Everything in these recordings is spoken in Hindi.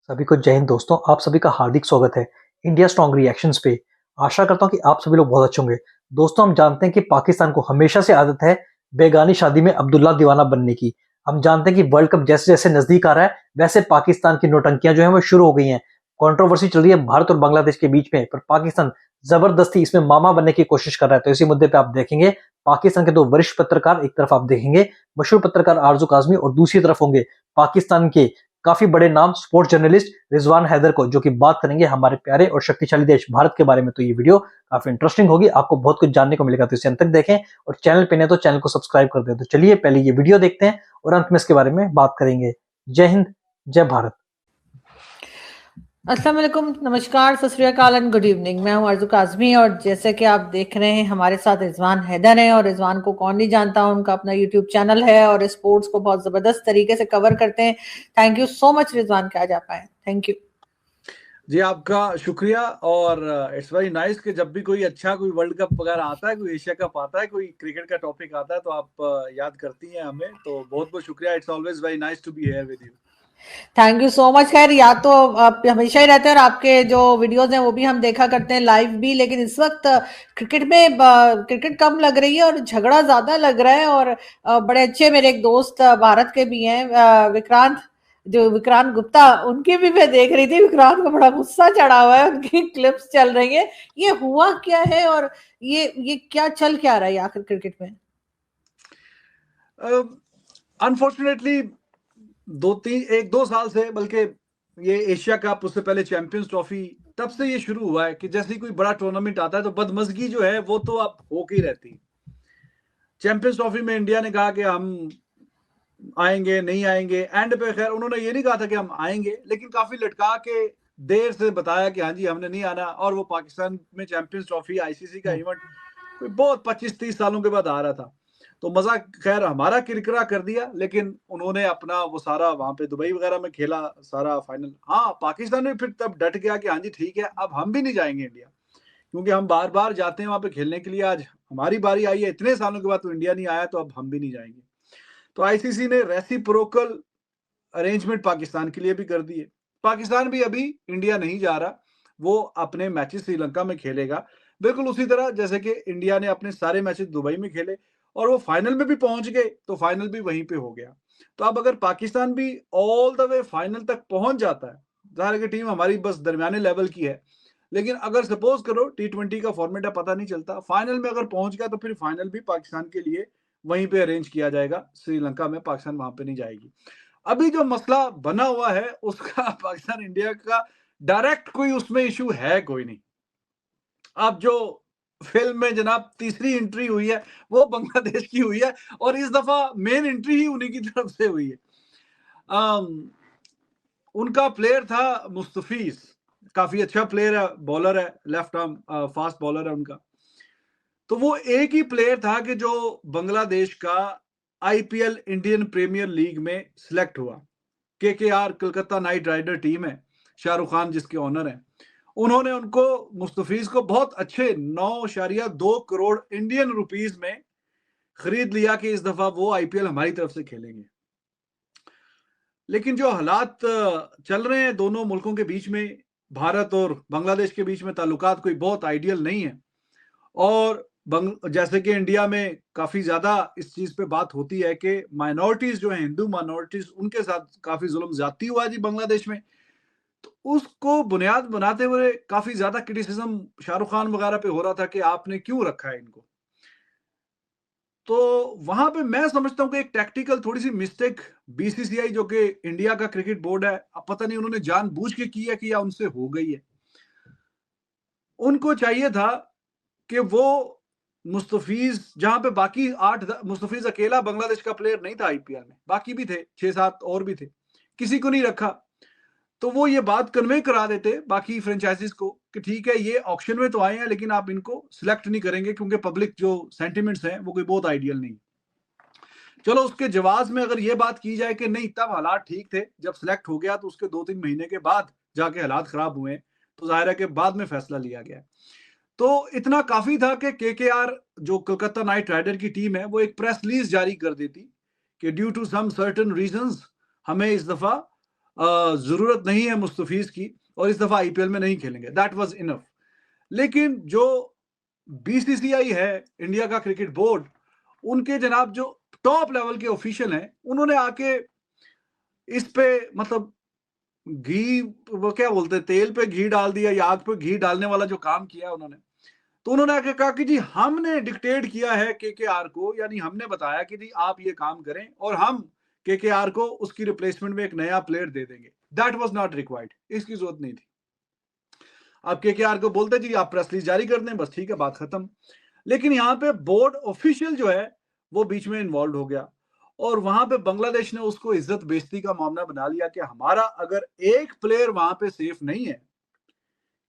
सभी को जय हिंद दोस्तों, आप सभी का हार्दिक स्वागत है इंडिया स्ट्रॉन्ग रिएक्शंस पे। आशा करता हूं कि आप सभी लोग बहुत अच्छे होंगे। दोस्तों, हम जानते हैं कि पाकिस्तान को हमेशा से आदत है बेगानी शादी में अब्दुल्ला दीवाना बनने की। हम जानते हैं कि वर्ल्ड कप जैसे जैसे नजदीक आ रहा है वैसे पाकिस्तान की नौटंकियां जो है वो शुरू हो गई हैं। कंट्रोवर्सी चल रही है भारत और बांग्लादेश के बीच में, पर पाकिस्तान जबरदस्ती इसमें मामा बनने की कोशिश कर रहा है। तो इसी मुद्दे पे आप देखेंगे पाकिस्तान के दो वरिष्ठ पत्रकार, एक तरफ आप देखेंगे मशहूर पत्रकार आरजू काजमी और दूसरी तरफ होंगे पाकिस्तान के काफी बड़े नाम स्पोर्ट्स जर्नलिस्ट रिजवान हैदर को, जो कि बात करेंगे हमारे प्यारे और शक्तिशाली देश भारत के बारे में। तो ये वीडियो काफी इंटरेस्टिंग होगी, आपको बहुत कुछ जानने को मिलेगा, तो इसे अंत तक देखें और चैनल पे नहीं तो चैनल को सब्सक्राइब कर दें। तो चलिए पहले ये वीडियो देखते हैं और अंत में इसके बारे में बात करेंगे। जय हिंद, जय भारत। अस्सलाम वालेकुम, नमस्कार, सत श्री अकाल एंड गुड इवनिंग। मैं हूं आरजू काजमी और जैसे कि आप देख रहे हैं हमारे साथ रिजवान हैदर हैं। और रिजवान को कौन नहीं जानता, उनका अपना यूट्यूब चैनल है और स्पोर्ट्स को बहुत जबरदस्त तरीके से कवर करते हैं। Thank you so much Rizwan कि आज आप आए। थैंक यू जी, आपका शुक्रिया। और इट्स वेरी नाइस कि जब भी कोई अच्छा कोई वर्ल्ड कप वगैरह आता है, कोई एशिया कप आता है, कोई क्रिकेट का टॉपिक आता है तो आप याद करती हैं हमें, तो बहुत बहुत शुक्रिया। It's always very nice to be here with you. Thank you so much. खैर, याद तो आप हमेशा ही रहते हैं और आपके जो वीडियोस हैं वो भी हम देखा करते हैं लाइव भी, लेकिन इस वक्त क्रिकेट कम लग रही है और झगड़ा ज्यादा लग रहा है। और बड़े अच्छे मेरे एक दोस्त भारत के भी हैं, विक्रांत गुप्ता, उनकी भी मैं देख रही थी। विक्रांत को बड़ा गुस्सा चढ़ा हुआ है, उनकी क्लिप्स चल रही है। ये हुआ क्या है और ये क्या चल क्या रहा है आखिर क्रिकेट में? अनफॉर्चुनेटली 1-2 साल से, बल्कि ये एशिया कप, उससे पहले चैंपियंस ट्रॉफी, तब से ये शुरू हुआ है कि जैसे ही कोई बड़ा टूर्नामेंट आता है तो बदमजगी जो है वो तो अब होके ही रहती। चैंपियंस ट्रॉफी में इंडिया ने कहा कि हम आएंगे, नहीं आएंगे। एंड पे खैर उन्होंने ये नहीं कहा था कि हम आएंगे, लेकिन काफी लटका के देर से बताया कि हाँ जी हमने नहीं आना। और वो पाकिस्तान में चैंपियंस ट्रॉफी, आईसीसी का इवेंट कोई बहुत 25-30 सालों के बाद आ रहा था, तो मजा खैर हमारा किरकिरा कर दिया। लेकिन उन्होंने अपना वो सारा वहां पे दुबई वगैरह में खेला सारा फाइनल। हाँ, पाकिस्तान में फिर तब डट गया कि हाँ जी ठीक है, अब हम भी नहीं जाएंगे इंडिया, क्योंकि हम बार बार जाते हैं वहां पे खेलने के लिए। आज हमारी बारी आई है, इतने सालों के बाद तो इंडिया नहीं आया, तो अब हम भी नहीं जाएंगे। तो आईसीसी ने रेसिप्रोकल अरेंजमेंट पाकिस्तान के लिए भी कर दिए। पाकिस्तान भी अभी इंडिया नहीं जा रहा, वो अपने मैचेस श्रीलंका में खेलेगा, बिल्कुल उसी तरह जैसे कि इंडिया ने अपने सारे मैचेस दुबई में खेले और वो फाइनल में भी पहुंच गए, तो फाइनल भी वहीं पे हो गया। तो अब अगर पाकिस्तान भी ऑल द वे फाइनल तक पहुंच जाता है, जाहिर है कि टीम हमारी बस दरमियाने लेवल की है, लेकिन अगर सपोज करो T20 का फॉर्मेट है, पता नहीं चलता, फाइनल में अगर पहुंच गया तो फिर फाइनल भी पाकिस्तान के लिए वहीं पे अरेंज किया जाएगा श्रीलंका में। पाकिस्तान वहां पे नहीं जाएगी। अभी जो मसला बना हुआ है उसका पाकिस्तान इंडिया का डायरेक्ट कोई उसमें इशू है कोई नहीं। अब जो फिल्म में जनाब तीसरी एंट्री हुई है वो बांग्लादेश की हुई है, और इस दफा मेन एंट्री ही उन्हीं की तरफ से हुई है। उनका प्लेयर था मुस्तफीज, काफी अच्छा प्लेयर है, बॉलर है, लेफ्ट आर्म फास्ट बॉलर है उनका। तो वो एक ही प्लेयर था कि जो बांग्लादेश का आईपीएल इंडियन प्रीमियर लीग में सिलेक्ट हुआ। KKR Calcutta knight rider team है, शाहरुख खान जिसके ऑनर हैं, उन्होंने उनको मुस्तफीज को बहुत अच्छे 9.2 करोड़ इंडियन रुपीस में खरीद लिया कि इस दफा वो आईपीएल हमारी तरफ से खेलेंगे। लेकिन जो हालात चल रहे हैं दोनों मुल्कों के बीच में, भारत और बांग्लादेश के बीच में ताल्लुकात कोई बहुत आइडियल नहीं है। और जैसे कि इंडिया में काफी ज्यादा इस चीज पे बात होती है कि माइनॉरिटीज जो है, हिंदू माइनॉरिटीज, उनके साथ काफी जुल्म ज्यादती हुआ है जी बांग्लादेश में। तो उसको बुनियाद बनाते हुए काफी ज्यादा क्रिटिसिज्म शाहरुख खान वगैरह पे हो रहा था कि आपने क्यों रखा है इनको। तो वहां पे मैं समझता हूं कि एक टैक्टिकल थोड़ी सी मिस्टेक बीसीसीआई, जो कि इंडिया का क्रिकेट बोर्ड है, अब पता नहीं उन्होंने जानबूझ के की है कि या उनसे हो गई है। उनको चाहिए था कि वो मुस्तफीज, जहां पे बाकी 8, मुस्तफीज अकेला बांग्लादेश का प्लेयर नहीं था आईपीएल में, बाकी भी थे 6-7 और भी थे, किसी को नहीं रखा। तो वो ये बात कन्वे करा देते बाकी फ्रेंचाइजीज को कि ठीक है ये ऑक्शन में तो आए हैं, लेकिन आप इनको सिलेक्ट नहीं करेंगे क्योंकि पब्लिक जो सेंटिमेंट्स हैं वो कोई बहुत आइडियल नहीं। चलो, उसके जवाब में अगर ये बात की जाए कि नहीं, तब हालात ठीक थे, जब सिलेक्ट हो गया तो उसके 2-3 महीने के बाद जाके हालात खराब हुए, तो जाहिर है कि बाद में फैसला लिया गया। तो इतना काफी था कि केकेआर जो कोलकाता नाइट राइडर की टीम है वो एक प्रेस रिलीज जारी कर देती कि due to some certain reasons हमें इस दफा जरूरत नहीं है मुस्तफीज की और इस दफा आईपीएल में नहीं खेलेंगे, दैट वाज इनफ। लेकिन जो बीसीसीआई है, इंडिया का क्रिकेट बोर्ड, उनके जनाब जो टॉप लेवल के ऑफिशियल हैं, उन्होंने आके इस पे मतलब घी, वो क्या बोलते हैं, तेल पे घी डाल दिया या आग पे घी डालने वाला जो काम किया उन्होंने। तो उन्होंने आके कहा कि जी हमने डिक्टेट किया है केकेआर को, यानी हमने बताया कि जी आप ये काम करें और हम केकेआर को उसकी रिप्लेसमेंट में एक नया प्लेयर दे देंगे। दैट वाज नॉट रिक्वायर्ड, इसकी जरूरत नहीं थी। आप केकेआर को बोलते जी आप प्रेस रिलीज जारी कर दें, बस ठीक है, बात खत्म। लेकिन यहाँ पे बोर्ड ऑफिशियल जो है वो बीच में इन्वॉल्व हो गया और वहां पे बांग्लादेश ने उसको इज्जत बेइज्जती का मामला बना लिया कि हमारा अगर एक प्लेयर वहां पे सेफ नहीं है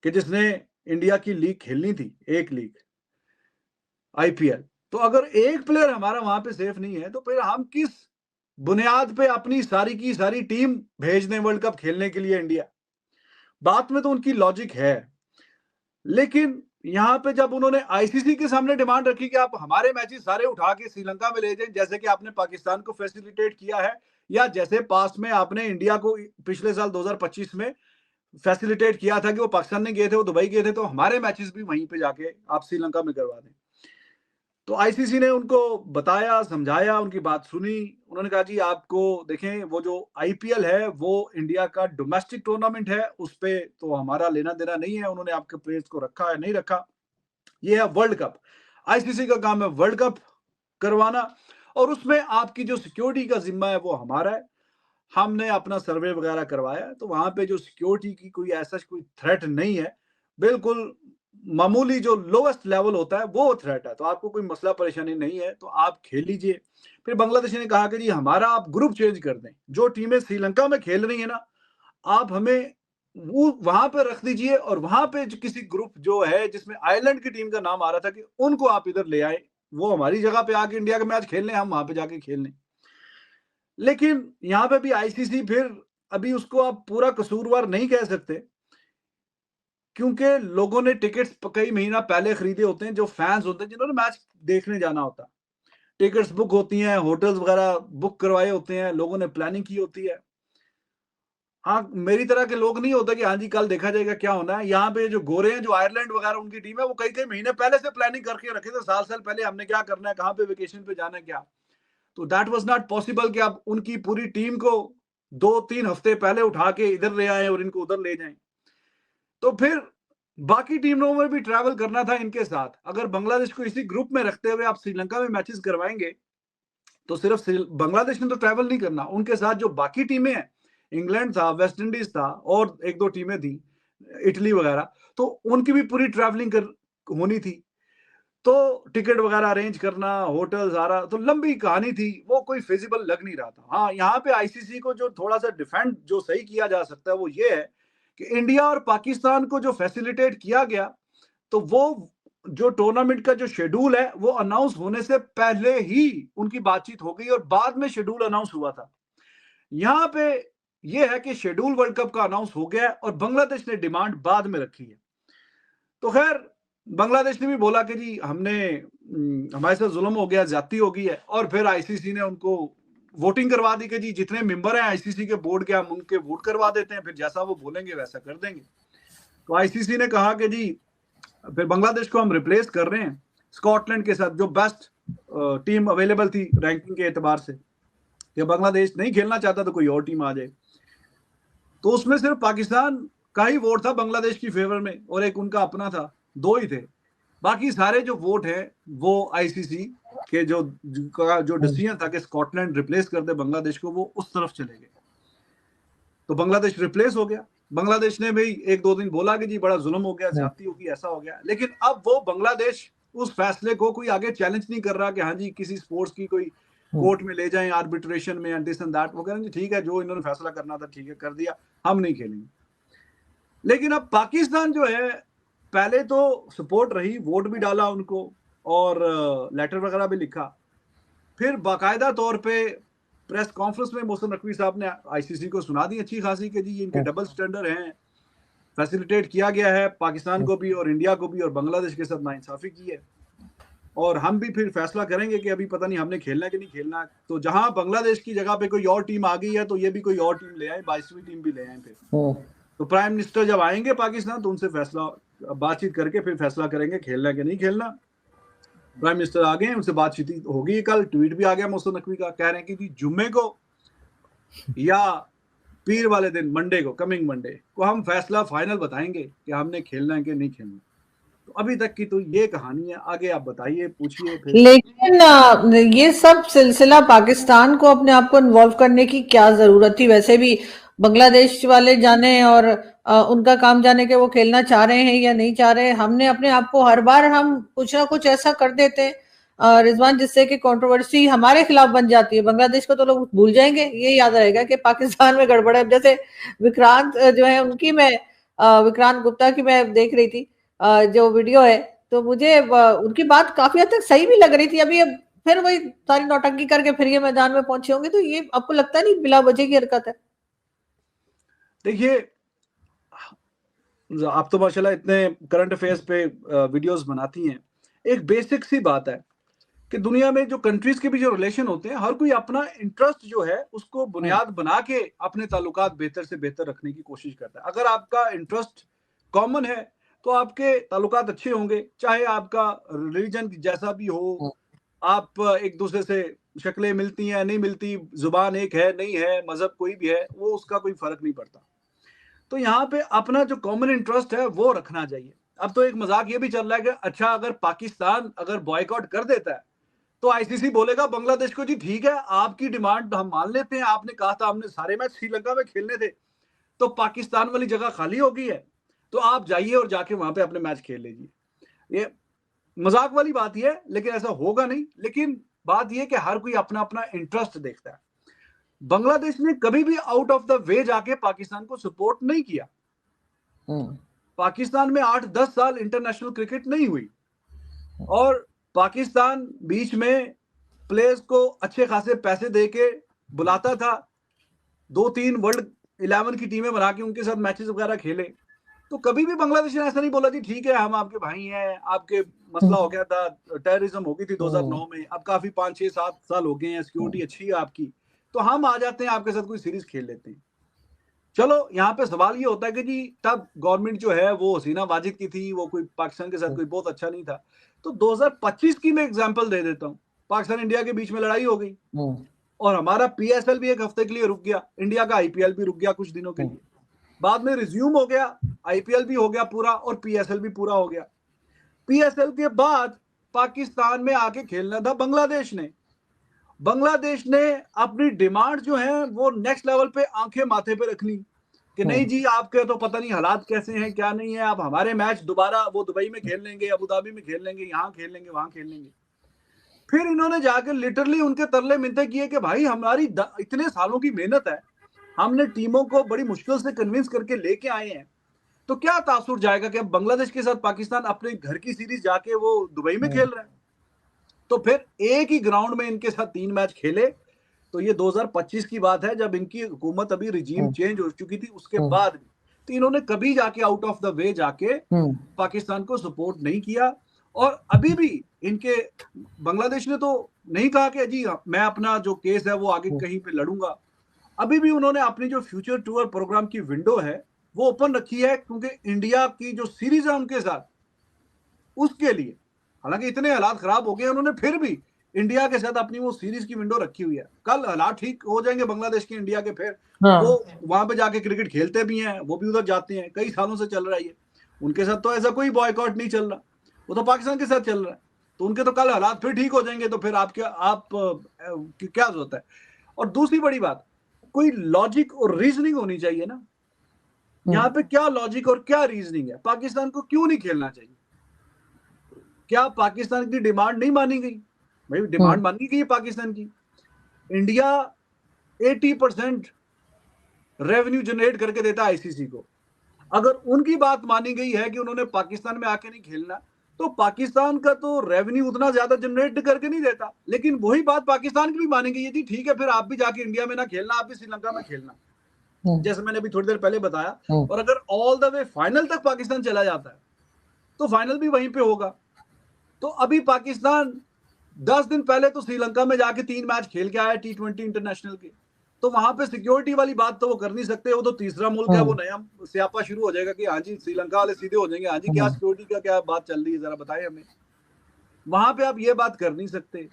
कि जिसने इंडिया की लीग खेलनी थी, एक लीग आईपीएल, तो अगर एक प्लेयर हमारा वहां पे सेफ नहीं है तो फिर हम किस बुनियाद पे अपनी सारी की सारी टीम भेज दें वर्ल्ड कप खेलने के लिए इंडिया? बात में तो उनकी लॉजिक है, लेकिन यहां पे जब उन्होंने आईसीसी के सामने डिमांड रखी कि आप हमारे मैचेस सारे उठा के श्रीलंका में ले जाएं, जैसे कि आपने पाकिस्तान को फैसिलिटेट किया है, या जैसे पास्ट में आपने इंडिया को पिछले साल 2025 में फैसिलिटेट किया था कि वो पाकिस्तान में गए थे, वो दुबई गए थे, तो हमारे मैचेस भी वहीं पे जाके आप श्रीलंका में करवा दें। तो आईसीसी ने उनको बताया, समझाया, उनकी बात सुनी। उन्होंने कहा जी आपको देखें, वो जो आईपीएल है वो इंडिया का डोमेस्टिक टूर्नामेंट है, उस पे तो हमारा लेना देना नहीं है, उन्होंने आपके प्लेयर्स को रखा है नहीं रखा, ये है वर्ल्ड कप। आईसीसी का काम है वर्ल्ड कप करवाना और उसमें आपकी जो सिक्योरिटी का जिम्मा है वो हमारा है। हमने अपना सर्वे वगैरह करवाया तो वहां पे जो सिक्योरिटी की कोई ऐसा कोई थ्रेट नहीं है, बिल्कुल मामूली जो लोएस्ट लेवल होता है वो थ्रेट है, तो आपको कोई मसला परेशानी नहीं है, तो आप खेल लीजिए। फिर बांग्लादेश ने कहा कि जी हमारा आप ग्रुप चेंज कर दें, जो टीमें श्रीलंका में खेल रही है ना, आप हमें वो वहां पे रख दीजिए और वहां पे किसी ग्रुप जो है जिसमें आयरलैंड की टीम का नाम आ रहा था कि उनको आप इधर ले आए, वो हमारी जगह पे आके इंडिया का मैच खेल लें, हम वहां पे जाके खेल लें। लेकिन यहाँ पे भी आईसीसी फिर अभी उसको आप पूरा कसूरवार नहीं कह सकते, क्योंकि लोगों ने टिकट्स कई महीना पहले खरीदे होते हैं, जो फैंस होते हैं जिन्होंने मैच देखने जाना होता है, टिकट्स बुक होती हैं, होटल्स वगैरह बुक करवाए होते हैं, लोगों ने प्लानिंग की होती है। हाँ, मेरी तरह के लोग नहीं होता कि हाँ जी कल देखा जाएगा क्या होना है। यहाँ पे जो गोरे हैं, जो आयरलैंड वगैरह उनकी टीम है, वो कई कई महीने पहले से प्लानिंग करके रखे थे, साल साल पहले हमने क्या करना है, कहाँ पे वेकेशन पे जाना है, क्या। तो दैट वाज नॉट पॉसिबल कि आप उनकी पूरी टीम को 2-3 हफ्ते पहले उठा के इधर ले आए और इनको उधर ले जाएं। तो फिर बाकी टीमों में भी ट्रैवल करना था इनके साथ। अगर बांग्लादेश को इसी ग्रुप में रखते हुए आप श्रीलंका में मैचेस करवाएंगे तो सिर्फ बांग्लादेश ने तो ट्रैवल नहीं करना, उनके साथ जो बाकी टीमें हैं, इंग्लैंड था, वेस्ट इंडीज था और एक दो टीमें थी, इटली वगैरह, तो उनकी भी पूरी ट्रैवलिंग होनी थी। तो टिकट वगैरह अरेंज करना, होटल सारा, तो लंबी कहानी थी, वो कोई फिजिबल लग नहीं रहा था। हाँ, यहाँ पे आईसीसी को जो थोड़ा सा डिफेंड जो सही किया जा सकता है वो ये है कि इंडिया और पाकिस्तान को जो फैसिलिटेट किया गया, तो वो जो टूर्नामेंट का जो शेड्यूल है वो अनाउंस होने से पहले ही उनकी बातचीत हो गई और बाद में शेड्यूल अनाउंस हुआ था। यहाँ पे ये है कि शेड्यूल वर्ल्ड कप का अनाउंस हो गया और बांग्लादेश ने डिमांड बाद में रखी है। तो खैर बांग्लादेश ने भी बोला कि जी हमने हमारे साथ जुल्म हो गया, ज्यादती हो गई है, और फिर आईसीसी ने उनको वोटिंग करवा दी कि जी जितने मेंबर हैं आईसीसी के बोर्ड के, हम उनके वोट करवा देते हैं, फिर जैसा वो बोलेंगे वैसा कर देंगे। तो आईसीसी ने कहा कि जी फिर बांग्लादेश को हम रिप्लेस कर रहे हैं स्कॉटलैंड के साथ, जो बेस्ट टीम अवेलेबल थी रैंकिंग के एतबार से, कि बांग्लादेश नहीं खेलना चाहता तो कोई और टीम आ जाए। तो उसमें सिर्फ पाकिस्तान का ही वोट था बांग्लादेश की फेवर में और एक उनका अपना था, दो ही थे। बाकी सारे जो वोट है वो आईसीसी के जो डिसीजन था कि स्कॉटलैंड रिप्लेस कर दे बांग्लादेश को, वो उस तरफ चले गए। तो बांग्लादेश रिप्लेस हो गया। बांग्लादेश ने भी एक दो दिन बोला कि जी बड़ा जुल्म हो गया, ज्यादती होगी, ऐसा हो गया, लेकिन अब वो बांग्लादेश उस फैसले को कोई आगे चैलेंज नहीं कर रहा कि हाँ जी किसी स्पोर्ट्स की कोई कोर्ट में ले जाएं, आर्बिट्रेशन में, एंड दिस एंड दैट। वो कह रहे हैं ठीक है, जो इन्होंने फैसला करना था ठीक है कर दिया, हम नहीं खेलेंगे। लेकिन अब पाकिस्तान जो है, पहले तो सपोर्ट रही, वोट भी डाला उनको और लेटर वगैरह भी लिखा, फिर बाकायदा तौर पे प्रेस कॉन्फ्रेंस में मोहसिन नकवी साहब ने आईसीसी को सुना दी अच्छी खासी कि जी इनके डबल स्टैंडर्ड हैं, फैसिलिटेट किया गया है पाकिस्तान को भी और इंडिया को भी, और बांग्लादेश के साथ नाइंसाफी की है। और हम भी फिर फैसला करेंगे कि अभी पता नहीं हमने खेलना है कि नहीं खेलना। तो जहां बांग्लादेश की जगह पे कोई और टीम आ गई है तो ये भी कोई और टीम ले आए, 22वीं टीम भी ले आए फिर। तो प्राइम मिनिस्टर जब आएंगे पाकिस्तान तो उनसे फैसला बातचीत करके फिर फैसला करेंगे खेलना है कि नहीं खेलना। प्राइम मिनिस्टर आ गए हैं, उनसे बातचीत होगी। कल ट्वीट भी आ गया मौसम नकवी का, कह रहे हैं कि जुम्मे को या पीर वाले दिन मंडे को, कमिंग मंडे को हम फैसला फाइनल बताएंगे कि हमने खेलना है कि नहीं खेलना। तो अभी तक की तो ये कहानी है, आगे आप बताइए, पूछिए फिर। लेकिन ये सब सिलसिला पाकिस्तान को अपने आप को इन्वॉल्व करने की क्या जरूरत थी? वैसे भी बांग्लादेश वाले जाने और उनका काम जाने के वो खेलना चाह रहे हैं या नहीं चाह रहे। हमने अपने आप को हर बार हम कुछ ना कुछ ऐसा कर देते हैं रिजवान, जिससे कि कंट्रोवर्सी हमारे खिलाफ बन जाती है। बांग्लादेश को तो लोग भूल जाएंगे, ये याद रहेगा कि पाकिस्तान में गड़बड़ है। जैसे विक्रांत जो है उनकी मैं विक्रांत गुप्ता की मैं देख रही थी जो वीडियो है, तो मुझे उनकी बात काफी हद तक सही भी लग रही थी। अभी अब फिर वही सारी नौटंकी करके फिर ये मैदान में पहुंचे होंगे, तो ये आपको लगता नहीं बिला वजह की हरकत है? देखिए, आप तो माशाल्लाह इतने करंट अफेयर्स पे वीडियोस बनाती हैं। एक बेसिक सी बात है कि दुनिया में जो कंट्रीज के भी जो रिलेशन होते हैं, हर कोई अपना इंटरेस्ट जो है उसको बुनियाद बना के अपने ताल्लुकात बेहतर से बेहतर रखने की कोशिश करता है। अगर आपका इंटरेस्ट कॉमन है तो आपके ताल्लुकात अच्छे होंगे, चाहे आपका रिलीजन जैसा भी हो, आप एक दूसरे से शक्लें मिलती हैं नहीं मिलती, जुबान एक है नहीं है, मजहब कोई भी है, वो उसका कोई फर्क नहीं पड़ता। तो यहाँ पे अपना जो कॉमन इंटरेस्ट है वो रखना चाहिए। अब तो एक मजाक ये भी चल रहा है कि अच्छा अगर पाकिस्तान अगर बॉयकॉट कर देता है तो आईसीसी बोलेगा बांग्लादेश को, जी ठीक है आपकी डिमांड हम मान लेते हैं, आपने कहा था हमने सारे मैच श्रीलंका में खेलने थे, तो पाकिस्तान वाली जगह खाली हो गई है, तो आप जाइए और जाके वहां पे अपने मैच खेल लीजिए। ये मजाक वाली बात ही है, लेकिन ऐसा होगा नहीं। लेकिन बात यह कि हर कोई अपना अपना इंटरेस्ट देखता है। बांग्लादेश ने कभी भी आउट ऑफ द वे जाके पाकिस्तान को सपोर्ट नहीं किया। पाकिस्तान में 8-10 साल इंटरनेशनल क्रिकेट नहीं हुई और पाकिस्तान बीच में प्लेयर्स को अच्छे खासे पैसे देके बुलाता था, 2-3 वर्ल्ड 11 की टीमें बना के उनके साथ मैचेस वगैरह खेले। तो कभी भी बांग्लादेश ने ऐसा नहीं बोला जी ठीक है हम आपके भाई हैं, आपके मसला हो गया था, टेररिज्म हो गई थी 2009 में, अब काफी 5-6-7 साल हो गए हैं, सिक्योरिटी अच्छी है आपकी, तो हम आ जाते हैं आपके साथ कोई सीरीज खेल लेते हैं। चलो यहाँ पे सवाल ये होता है कि जी तब गवर्नमेंट जो है वो हसीना वाजिद की थी, वो कोई पाकिस्तान के साथ कोई बहुत अच्छा नहीं था। तो 2025 की मैं एग्जांपल दे देता हूँ। पाकिस्तान इंडिया के बीच में लड़ाई हो गई और हमारा पीएसएल भी एक हफ्ते के लिए रुक गया, इंडिया का आईपीएल भी रुक गया कुछ दिनों के लिए। बाद में रिज्यूम हो गया, आईपीएल भी हो गया पूरा और पीएसएल भी पूरा हो गया। पीएसएल के बाद पाकिस्तान में आके खेलना था बांग्लादेश ने। बांग्लादेश ने अपनी डिमांड जो है वो नेक्स्ट लेवल पे आंखें माथे पे रख ली कि नहीं जी आपके तो पता नहीं हालात कैसे हैं क्या नहीं है, आप हमारे मैच दोबारा वो दुबई में खेल लेंगे, अबू धाबी में खेल लेंगे, यहाँ खेल लेंगे, वहां खेल लेंगे। फिर इन्होंने जाकर लिटरली उनके तरले मिनते किए कि भाई हमारी इतने सालों की मेहनत है, हमने टीमों को बड़ी मुश्किल से कन्विंस करके लेके आए हैं, तो क्या तासुर जाएगा कि अब बांग्लादेश के साथ पाकिस्तान अपने घर की सीरीज जाके वो दुबई में खेल रहे हैं। तो फिर एक ही ग्राउंड में इनके साथ 3 मैच खेले। तो ये 2025 की बात है जब इनकी हुकूमत अभी रिजीम चेंज हो चुकी थी, उसके बाद भी तो इन्होंने कभी जाके आउट ऑफ द वे जाके पाकिस्तान को सपोर्ट नहीं किया। और अभी भी इनके बांग्लादेश ने तो नहीं कहा कि जी मैं अपना जो केस है वो आगे कहीं पे लड़ूंगा। अभी भी उन्होंने अपनी जो फ्यूचर टूर प्रोग्राम की विंडो है वो ओपन रखी है, क्योंकि इंडिया की जो सीरीज है उनके साथ उसके लिए, हालांकि इतने हालात खराब हो गए उन्होंने फिर भी इंडिया के साथ अपनी वो सीरीज की विंडो रखी हुई है। कल हालात ठीक हो जाएंगे बांग्लादेश के इंडिया के, फिर वो वहां पे जाके क्रिकेट खेलते भी हैं, वो भी उधर जाते हैं, कई सालों से चल रहा है। उनके साथ तो ऐसा कोई बॉयकॉट नहीं चल रहा, वो तो पाकिस्तान के साथ चल रहा है। तो उनके तो कल हालात फिर ठीक हो जाएंगे, तो फिर आप क्या जरूरत है। और दूसरी बड़ी बात, कोई लॉजिक और रीजनिंग होनी चाहिए ना। यहाँ पे क्या लॉजिक और क्या रीजनिंग है? पाकिस्तान को क्यों नहीं खेलना चाहिए? क्या पाकिस्तान की डिमांड नहीं मानी गई? भाई डिमांड मानी गई है पाकिस्तान की। इंडिया 80% रेवेन्यू जनरेट करके देता है आईसीसी को। अगर उनकी बात मानी गई है कि उन्होंने पाकिस्तान में आके नहीं खेलना, तो पाकिस्तान का तो रेवेन्यू उतना ज्यादा जनरेट करके नहीं देता। लेकिन वही बात पाकिस्तान की भी मानी गई है, थी ठीक है फिर आप भी जाके इंडिया में ना खेलना, आप भी श्रीलंका में खेलना, जैसे मैंने अभी थोड़ी देर पहले बताया। और अगर ऑल द वे फाइनल तक पाकिस्तान चला जाता है तो फाइनल भी वहीं पे होगा। तो अभी पाकिस्तान 10 दिन पहले तो श्रीलंका में जाके 3 मैच खेल के आया T20 इंटरनेशनल के, तो वहां पे सिक्योरिटी वाली बात तो वो कर नहीं सकते। वो तो तीसरा मुल्क है, वो नया स्यापा शुरू हो जाएगा कि हाँ जी श्रीलंका वाले सीधे हो जाएंगे, हाँ जी क्या सिक्योरिटी का क्या बात चल रही है, जरा बताएं हमें। वहां पे आप ये बात कर नहीं सकते।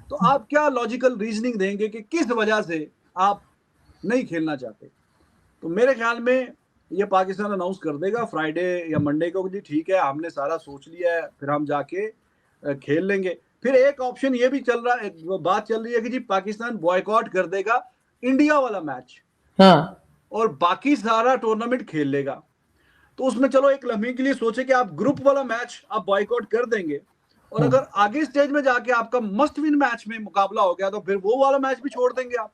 तो आप क्या लॉजिकल रीजनिंग देंगे कि किस वजह से आप नहीं खेलना चाहते? तो मेरे ख्याल में ये पाकिस्तान अनाउंस कर देगा फ्राइडे या मंडे को, जी ठीक है हमने सारा सोच लिया है, फिर हम जाके खेल लेंगे। फिर एक ऑप्शन ये भी चल रहा है, बात चल रही है कि जी पाकिस्तान बॉयकॉट कर देगा इंडिया वाला मैच, हाँ और बाकी सारा टूर्नामेंट खेल लेगा। तो उसमें चलो एक लम्हे के लिए सोचे कि आप ग्रुप वाला मैच आप बॉयकॉट कर देंगे, और अगर आगे स्टेज में जाके आपका मस्ट विन मैच में मुकाबला हो गया तो फिर वो वाला मैच भी छोड़ देंगे आप,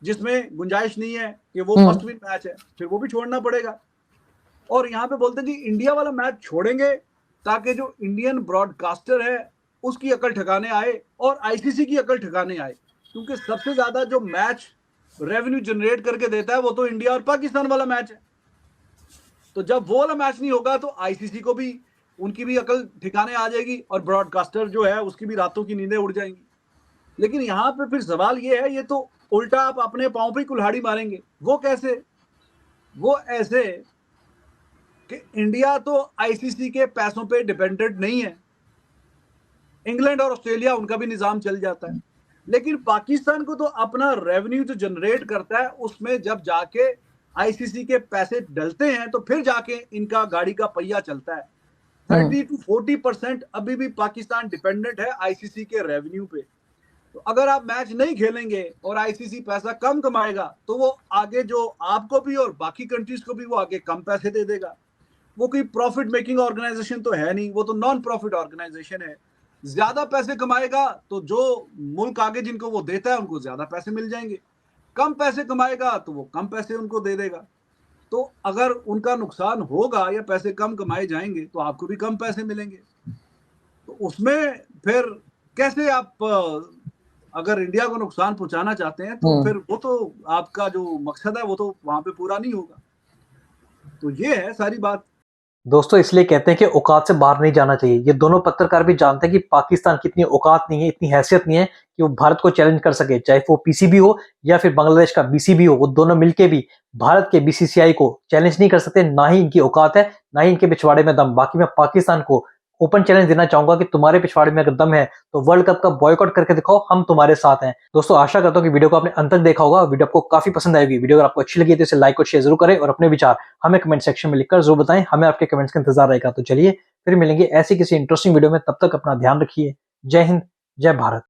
जिसमें गुंजाइश नहीं है कि वो मस्ट विन मैच है, फिर वो भी छोड़ना पड़ेगा। और यहाँ पे बोलते हैं जी इंडिया वाला मैच छोड़ेंगे ताकि जो इंडियन ब्रॉडकास्टर है उसकी अकल ठिकाने आए और आईसीसी की अकल ठिकाने आए, क्योंकि सबसे ज्यादा जो मैच रेवेन्यू जनरेट करके देता है वो तो इंडिया और पाकिस्तान वाला मैच है। तो जब वो वाला मैच नहीं होगा तो आईसीसी को भी उनकी भी अकल ठिकाने आ जाएगी और ब्रॉडकास्टर जो है उसकी भी रातों की नींदें उड़ जाएंगी। लेकिन यहाँ पे फिर सवाल ये है, ये तो उल्टा आप अपने पांव पे कुल्हाड़ी मारेंगे। वो कैसे? वो ऐसे कि इंडिया तो आईसीसी के पैसों पे डिपेंडेंट नहीं है, इंग्लैंड और ऑस्ट्रेलिया उनका भी निजाम चल जाता है, लेकिन पाकिस्तान को तो अपना रेवेन्यू जो जनरेट करता है उसमें जब जाके आईसीसी के पैसे डलते हैं तो फिर जाके इनका गाड़ी का पहिया चलता है। 30 to 40% अभी भी पाकिस्तान डिपेंडेंट है आईसीसी के रेवेन्यू पे। तो अगर आप मैच नहीं खेलेंगे और आईसीसी पैसा कम कमाएगा तो वो आगे जो आपको भी और बाकी कंट्रीज को भी वो आगे कम पैसे दे देगा। वो कोई प्रॉफिट मेकिंग ऑर्गेनाइजेशन तो है नहीं, वो तो नॉन प्रॉफिट ऑर्गेनाइजेशन है। ज्यादा पैसे कमाएगा तो जो मुल्क आगे जिनको वो देता है उनको ज्यादा पैसे मिल जाएंगे, कम पैसे कमाएगा तो वो कम पैसे उनको दे देगा। तो अगर उनका नुकसान होगा या पैसे कम कमाए जाएंगे तो आपको भी कम पैसे मिलेंगे। तो उसमें फिर कैसे आप अगर इंडिया को नुकसान पहुंचाना चाहते हैं तो फिर वो तो आपका जो मकसद है वो तो वहां पे पूरा नहीं होगा। तो ये है सारी बात। दोस्तों इसलिए कहते हैं कि औकात से बाहर नहीं जाना चाहिए। ये दोनों पत्रकार भी जानते हैं कि पाकिस्तान की इतनी औकात नहीं है, इतनी हैसियत नहीं है कि वो भारत को चैलेंज कर सके, चाहे वो पीसीबी हो या फिर बांग्लादेश का बीसीबी हो। वो दोनों मिलके भी भारत के बीसीसीआई को चैलेंज नहीं कर सकते, ना ही इनकी औकात है, ना ही इनके पिछवाड़े में दम। बाकी मैं पाकिस्तान को ओपन चैलेंज देना चाहूंगा कि तुम्हारे पिछवाड़े में अगर दम है तो वर्ल्ड कप का बॉयकॉट करके दिखाओ, हम तुम्हारे साथ हैं। दोस्तों आशा करता हूं कि वीडियो को आपने अंत तक देखा होगा, वीडियो आपको काफी पसंद आएगी। वीडियो अगर आपको अच्छी लगी तो इसे लाइक और शेयर जरूर करें और अपने विचार हमें कमेंट सेक्शन में लिखकर जरूर बताएं, हमें आपके कमेंट्स का इंतजार रहेगा। तो चलिए फिर मिलेंगे ऐसी किसी इंटरेस्टिंग वीडियो में, तब तक अपना ध्यान रखिए। जय हिंद, जय भारत।